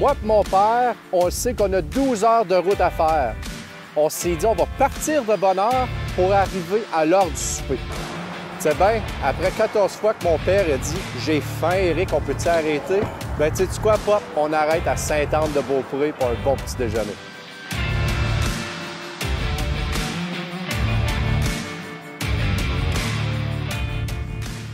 Moi et mon père, on sait qu'on a 12 heures de route à faire. On s'est dit, on va partir de bonne heure pour arriver à l'heure du souper. Tu sais bien, après 14 fois que mon père a dit « J'ai faim, Éric, on peut-tu arrêter? » Ben, tu sais quoi, Pop? On arrête à Sainte-Anne-de-Beaupré pour un bon petit déjeuner.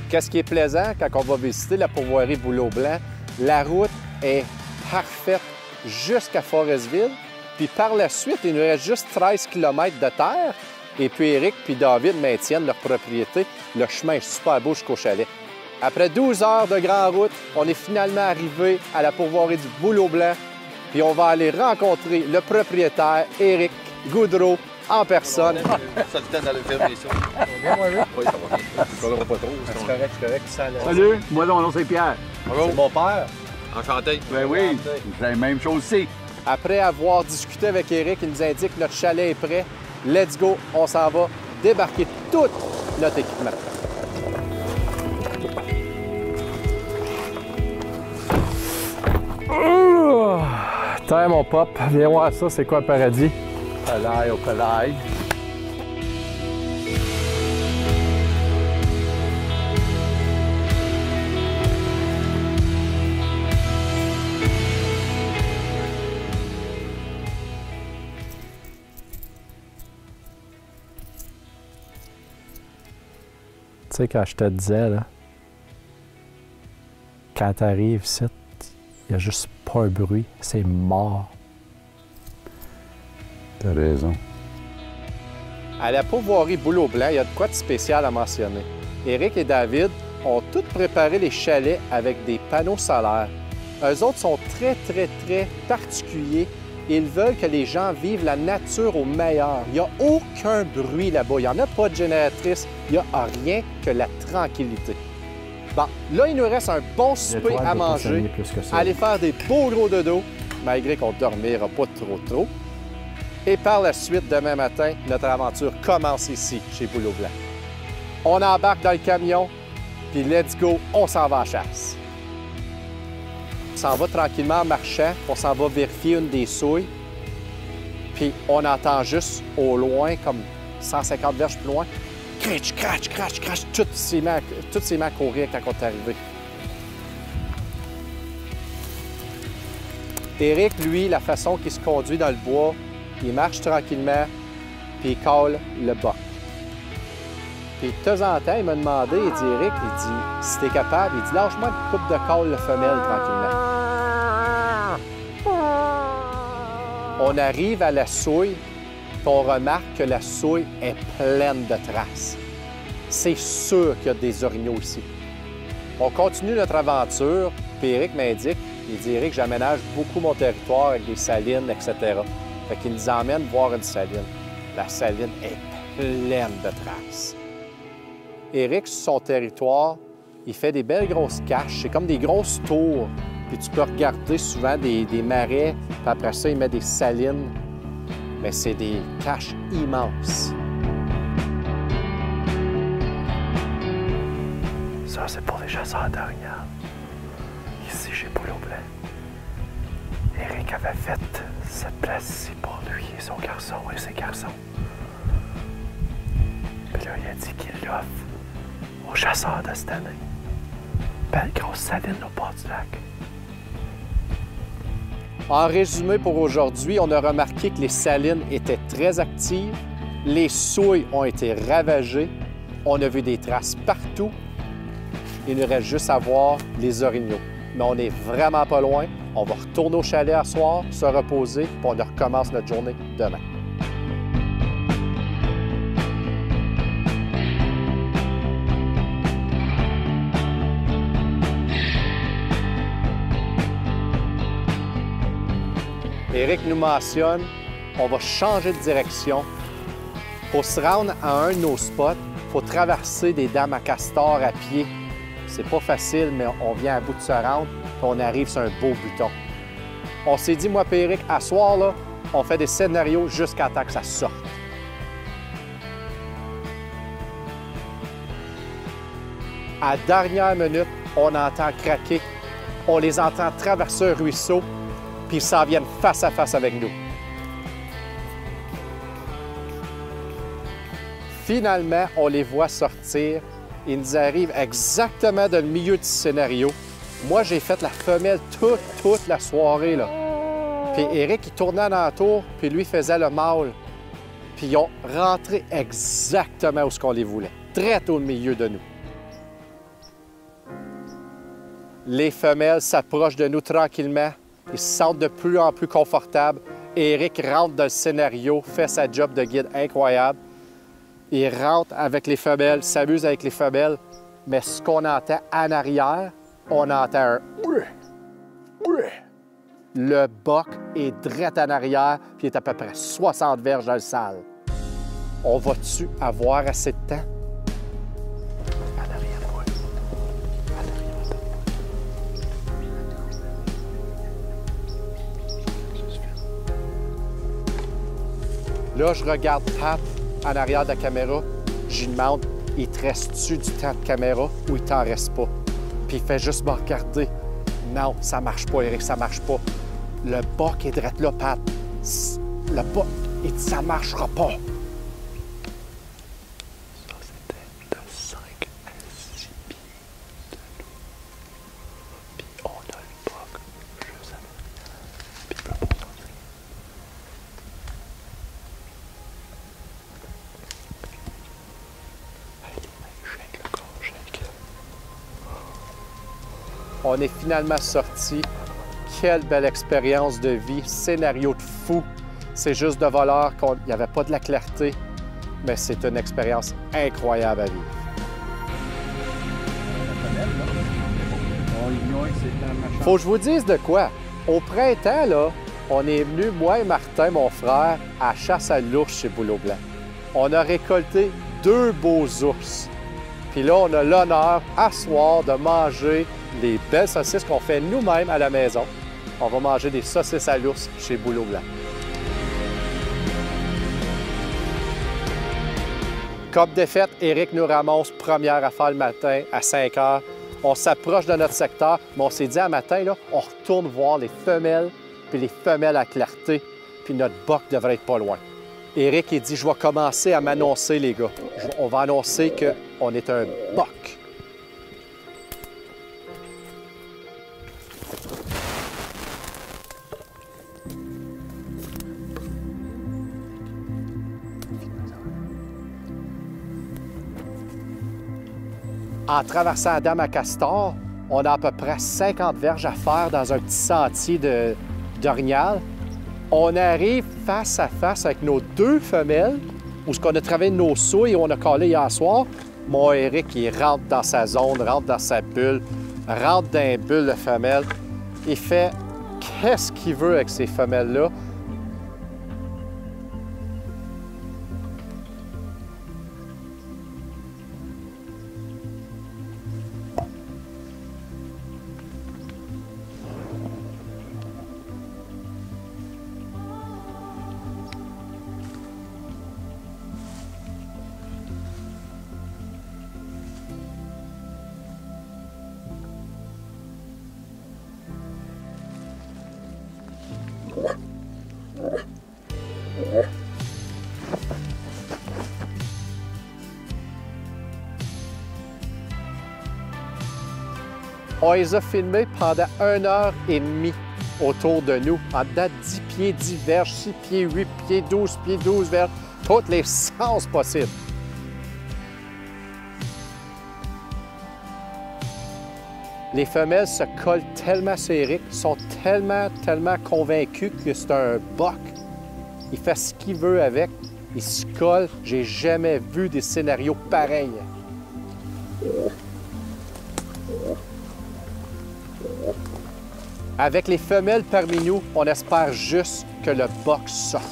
Qu'est-ce qui est plaisant quand on va visiter la pourvoirie Bouleau-Blanc? La route est parfaite jusqu'à Forestville. Puis par la suite, il nous reste juste 13 km de terre. Et puis Éric puis David maintiennent leur propriété. Le chemin est super beau jusqu'au chalet. Après 12 heures de grande route, on est finalement arrivé à la pourvoirie du Bouleau-Blanc. Puis on va aller rencontrer le propriétaire, Éric Goudreau, en personne. Ça le temps d'aller faire des choses. Bien, moi, Éric? Oui, ça va bien. Je ne pas trop. C'est correct, c'est correct. Salut, moi mon nom c'est Pierre. C'est mon père. Enchanté. Ben oui, c'est la même chose ici. Après avoir discuté avec Éric, il nous indique que notre chalet est prêt. Let's go, on s'en va débarquer tout notre équipement. Terre, mon pop, viens voir ça, c'est quoi le paradis? Palais au palais. Tu sais, quand je te disais, là, quand t'arrives ici, il n'y a juste pas un bruit, c'est mort. T'as raison. À la pourvoirie Bouleau-Blanc, il y a de quoi de spécial à mentionner. Éric et David ont tous préparé les chalets avec des panneaux solaires. Eux autres sont très, très, très particuliers. Ils veulent que les gens vivent la nature au meilleur. Il n'y a aucun bruit là-bas. Il n'y en a pas de génératrice. Il n'y a rien que la tranquillité. Bon, là, il nous reste un bon souper à manger. Aller faire des beaux gros dodos, malgré qu'on ne dormira pas trop. Et par la suite, demain matin, notre aventure commence ici, chez Bouleau-Blanc. On embarque dans le camion, puis let's go, on s'en va à la chasse. On s'en va tranquillement en marchant, on s'en va vérifier une des souilles, puis on entend juste au loin, comme 150 verges plus loin, cratch, cratch, cratch, cratch, tout s'est mis à courir quand on est arrivé. Éric, lui, la façon qu'il se conduit dans le bois, il marche tranquillement, puis il cale le boc. Puis de temps en temps, il m'a demandé, il dit, Éric, il dit, si t'es capable, il dit, lâche-moi une coupe de cale le femelle tranquillement. On arrive à la souille, puis on remarque que la souille est pleine de traces. C'est sûr qu'il y a des orignaux ici. On continue notre aventure, puis Éric m'indique, il dit, Éric, j'aménage beaucoup mon territoire avec des salines, etc. Fait qu'il nous emmène voir une saline. La saline est pleine de traces. Éric, sur son territoire, il fait des belles grosses caches. C'est comme des grosses tours. Puis tu peux regarder souvent des marais, puis après ça, il met des salines. Mais c'est des caches immenses. Ça, c'est pour les chasseurs d'orignal. Ici, chez Bouleau-Blanc. Éric avait fait cette place-ci pour lui et son garçon et ses garçons. Puis là, il a dit qu'il l'offre aux chasseurs de cette année. Belle grosse saline au bord du lac. En résumé pour aujourd'hui, on a remarqué que les salines étaient très actives, les souilles ont été ravagées, on a vu des traces partout. Il nous reste juste à voir les orignaux. Mais on n'est vraiment pas loin. On va retourner au chalet à soir, se reposer, puis on recommence notre journée demain. Éric nous mentionne, on va changer de direction. Pour se rendre à un de nos spots, il faut traverser des dames à castor à pied. C'est pas facile, mais on vient à bout de se rendre, puis on arrive sur un beau buton. On s'est dit, moi et Éric, à soir, là, on fait des scénarios jusqu'à temps que ça sorte. À la dernière minute, on entend craquer. On les entend traverser un ruisseau. puis ils s'en viennent face à face avec nous. Finalement, on les voit sortir. Ils nous arrivent exactement dans le milieu du scénario. Moi, j'ai fait la femelle toute la soirée, là. Puis Éric, il tournait en entour, puis lui faisait le mâle. Puis ils ont rentré exactement où ce qu'on les voulait, très au milieu de nous. Les femelles s'approchent de nous tranquillement. Ils se sentent de plus en plus confortables. Éric rentre dans le scénario, fait sa job de guide incroyable. Il rentre avec les femelles, s'amuse avec les femelles, mais ce qu'on entend en arrière, on entend un « Le boc est direct en arrière, puis il est à peu près 60 verges dans le salle. On va-tu avoir assez de temps? En arrière de moi. En arrière de moi. Là, je regarde Pat en arrière de la caméra. Je lui demande, il te reste-tu du temps de caméra ou il t'en reste pas? Puis il fait juste me regarder. Non, ça marche pas, Éric, ça marche pas. Le boc est direct là, Pat. Le boc, il dit, ça marchera pas. Ça, c'était de 5 à 6 pieds de nous. Puis on a le boc juste à l'arrière. Puis il peut pas sortir. On est finalement sorti. Quelle belle expérience de vie, scénario de fou. C'est juste de voleur qu'il n'y avait pas de la clarté, mais c'est une expérience incroyable à vivre. Faut que je vous dise de quoi. Au printemps, là, on est venu, moi et Martin, mon frère, à chasse à l'ours chez Bouleau Blanc. On a récolté 2 beaux ours. Puis là, on a l'honneur, à soir, de manger les belles saucisses qu'on fait nous-mêmes à la maison. On va manger des saucisses à l'ours chez Bouleau Blanc. Comme défaite, Éric nous ramasse première affaire le matin à 5 heures. On s'approche de notre secteur, mais on s'est dit à matin, là, on retourne voir les femelles, puis les femelles à clarté, puis notre boc devrait être pas loin. Éric, il dit, je vais commencer à m'annoncer, les gars. On va annoncer qu'on est un boc. En traversant la Dame à Castor, on a à peu près 50 verges à faire dans un petit sentier d'orignal. On arrive face à face avec nos 2 femelles, où ce qu'on a travaillé nos souilles et on a collé hier soir. Mon Éric, il rentre dans sa zone, rentre dans sa bulle, rentre dans une bulle de femelles. Il fait qu'est-ce qu'il veut avec ces femelles-là. On les a filmés pendant 1h30 autour de nous, en dedans de 10 pieds, 10 verges, 6 pieds, 8 pieds, 12 verges, tous les sens possibles. Les femelles se collent tellement sur Éric, sont tellement convaincus que c'est un boc. Il fait ce qu'il veut avec, il se colle. J'ai jamais vu des scénarios pareils. Avec les femelles parmi nous, on espère juste que le boc sorte.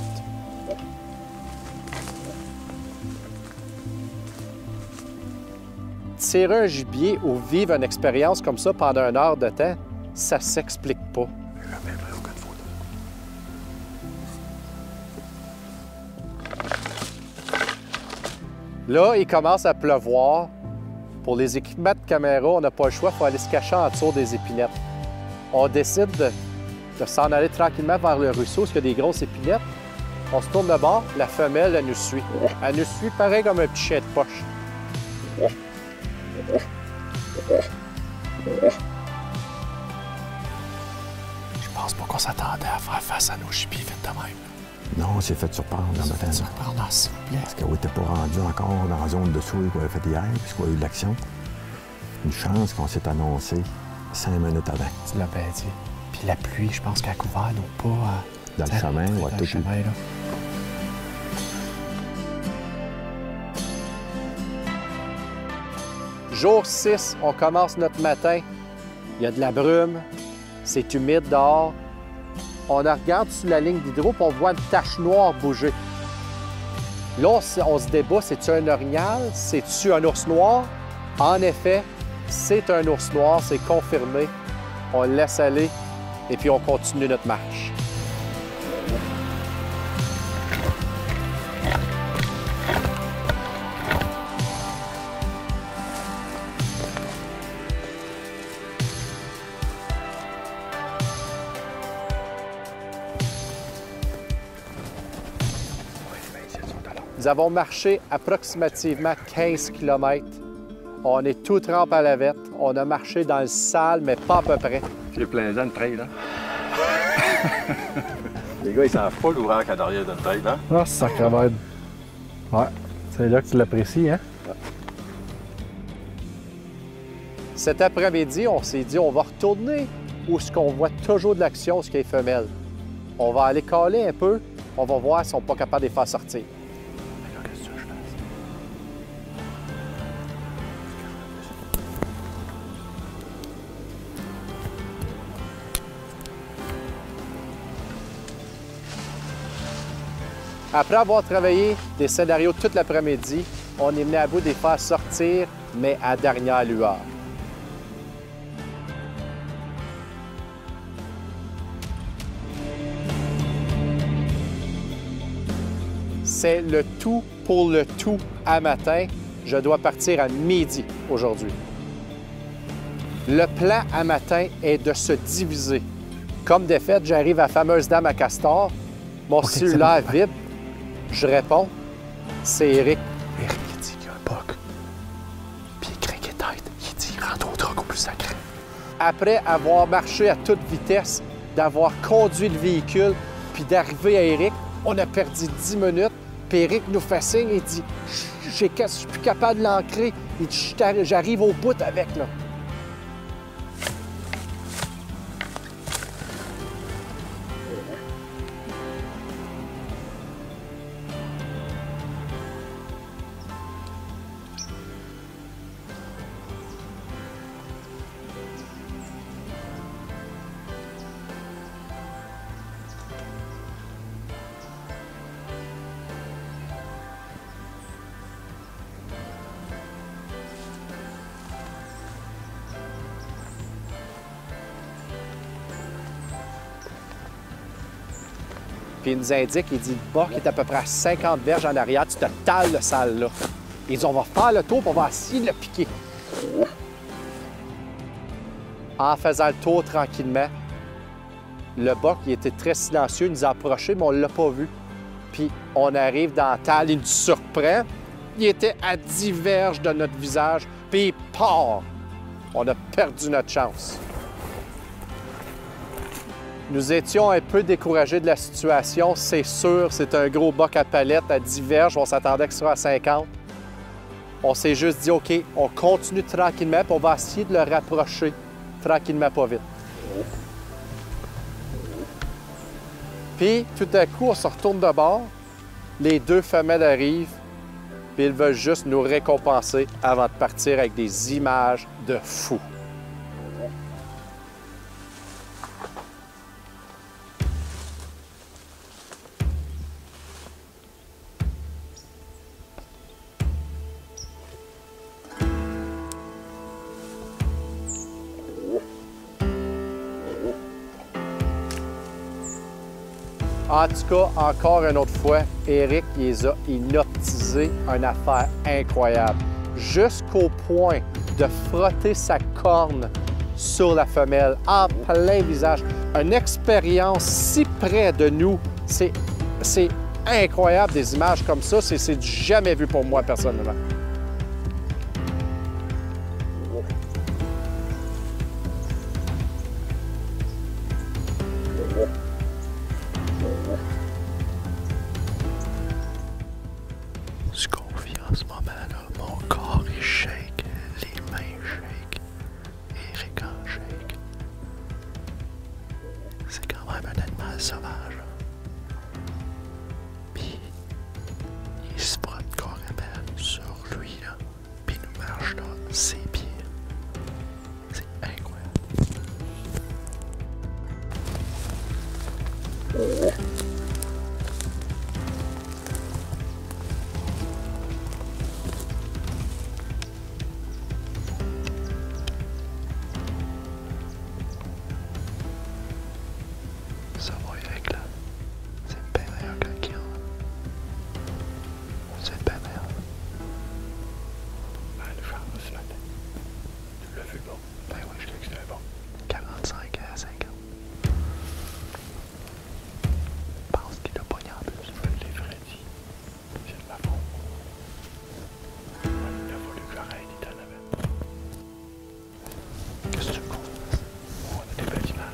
Tirer un gibier ou vivre une expérience comme ça pendant 1 heure de temps, ça s'explique pas. Là, il commence à pleuvoir. Pour les équipements de caméra, on n'a pas le choix, il faut aller se cacher en dessous des épinettes. On décide de de s'en aller tranquillement vers le ruisseau, parce qu'il y a des grosses épinettes. On se tourne de bord, la femelle, elle nous suit. Elle nous suit pareil comme un petit chien de poche. Je pense pas qu'on s'attendait à faire face à nos chippies vite de même. Non, on s'est fait surprendre le matin. Surprendre, s'il vous plaît. Parce qu'on n'était pas rendu encore dans la zone de souris qu'on avait fait hier, puisqu'on a eu de l'action. Une chance qu'on s'est annoncé 5 minutes avant. Tu l'as bien dit. Puis la pluie, je pense qu'elle a couvert nos pas. Dans le chemin, dans le chemin, là. Jour 6, on commence notre matin. Il y a de la brume, c'est humide dehors. On regarde sur la ligne d'hydro et on voit une tache noire bouger. Là, on se débat, c'est-tu un orignal? C'est-tu un ours noir? En effet, c'est un ours noir, c'est confirmé. On le laisse aller et puis on continue notre marche. Nous avons marché approximativement 15 km. On est tout trempé à la vette. On a marché dans le sale, mais pas à peu près. J'ai plein de trail, là. Les gars, ils savent pas l'ouvrage en arrière d'une trail, là. Ah, sacrément. Ouais, c'est là que tu l'apprécies, hein? Ouais. Cet après-midi, on s'est dit, on va retourner où ce qu'on voit toujours de l'action, ce qui est femelle. On va aller caler un peu. On va voir si on n'est pas capable de les faire sortir. Après avoir travaillé des scénarios toute l'après-midi, on est venu à bout de les faire sortir, mais à dernière lueur. C'est le tout pour le tout à matin. Je dois partir à midi aujourd'hui. Le plan à matin est de se diviser. Comme de fait, j'arrive à la fameuse dame à castor. Mon cellulaire vibre. Je réponds, c'est Éric. Éric, il dit qu'il y a un bug. Puis il craque tête. Il dit, rentre au truc au plus sacré. Après avoir marché à toute vitesse, d'avoir conduit le véhicule, puis d'arriver à Éric, on a perdu 10 minutes. Puis Éric nous fait signe et dit, je suis plus capable de l'ancrer. Il dit, j'arrive au bout avec, là. Puis il nous indique, il dit, le bord qui est à peu près à 50 verges en arrière, tu te tales le sale là. Il dit, on va faire le tour, puis on va essayer de le piquer. En faisant le tour tranquillement, le boc, il était très silencieux, il nous a approchés, mais on ne l'a pas vu. Puis on arrive dans la tale, il nous surprend. Il était à 10 verges de notre visage, puis il part. On a perdu notre chance. Nous étions un peu découragés de la situation, c'est sûr. C'est un gros boc à palette à 10 verges. On s'attendait que ce soit à 50. On s'est juste dit, OK, on continue tranquillement, puis on va essayer de le rapprocher tranquillement, pas vite. Puis, tout à coup, on se retourne de bord. Les deux femelles arrivent, puis ils veulent juste nous récompenser avant de partir avec des images de fou. En tout cas, encore une autre fois, Éric il les a hypnotisés, une affaire incroyable. Jusqu'au point de frotter sa corne sur la femelle, en plein visage. une expérience si près de nous. C'est incroyable, des images comme ça. C'est du jamais vu pour moi, personnellement. Ce qu'on vit en ce moment-là, mon corps il shake, les mains shake, Éric en shake. C'est quand même un animal sauvage. Puis, il se frotte carrément sur lui, là, puis il nous marche là, ses pieds. C'est incroyable. Ça va avec là. C'est bien meilleur que le kill. C'est bien meilleur. Ben, le champ ce matin. Tu l'as vu bon? Ben oui, je l'ai vu que c'était bon. 45 à 50. Je pense qu'il a pogné en plus. Je l'ai vrai dit. C'est de ma faute. Il a fallu que j'arrête, il t'en avait. Qu'est-ce que tu me comptes? On a des belles images.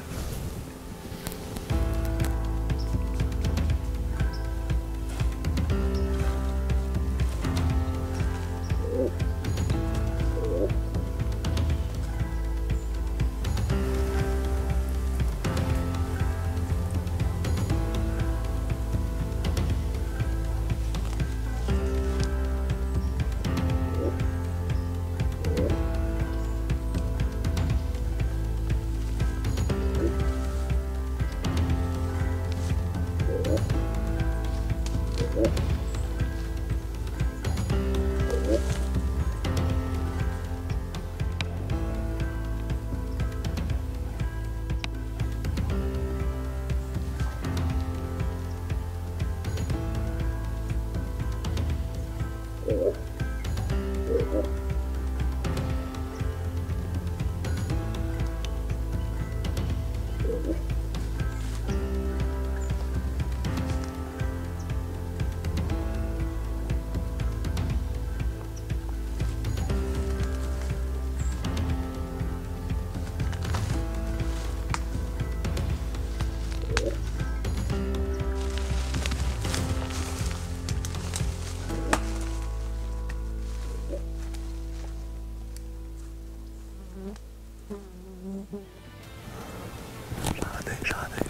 J'en ai.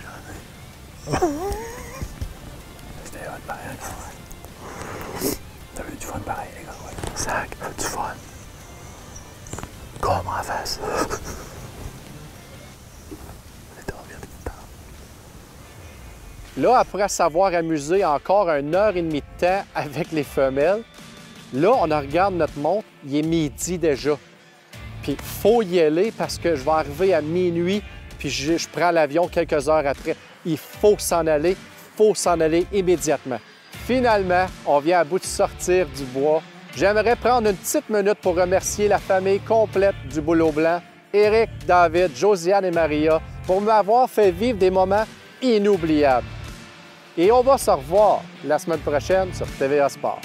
C'était hot pareil. T'as eu du fun pareil, les gars, ouais. Sac, du fun. Comme en face. Là, après s'avoir amusé encore 1h30 de temps avec les femelles, là, on regarde notre montre, il est midi déjà. Puis, il faut y aller parce que je vais arriver à minuit, puis je prends l'avion quelques heures après. Il faut s'en aller immédiatement. Finalement, on vient à bout de sortir du bois. J'aimerais prendre une petite minute pour remercier la famille complète du Bouleau Blanc, Éric, David, Josiane et Maria, pour m'avoir fait vivre des moments inoubliables. Et on va se revoir la semaine prochaine sur TVA Sport.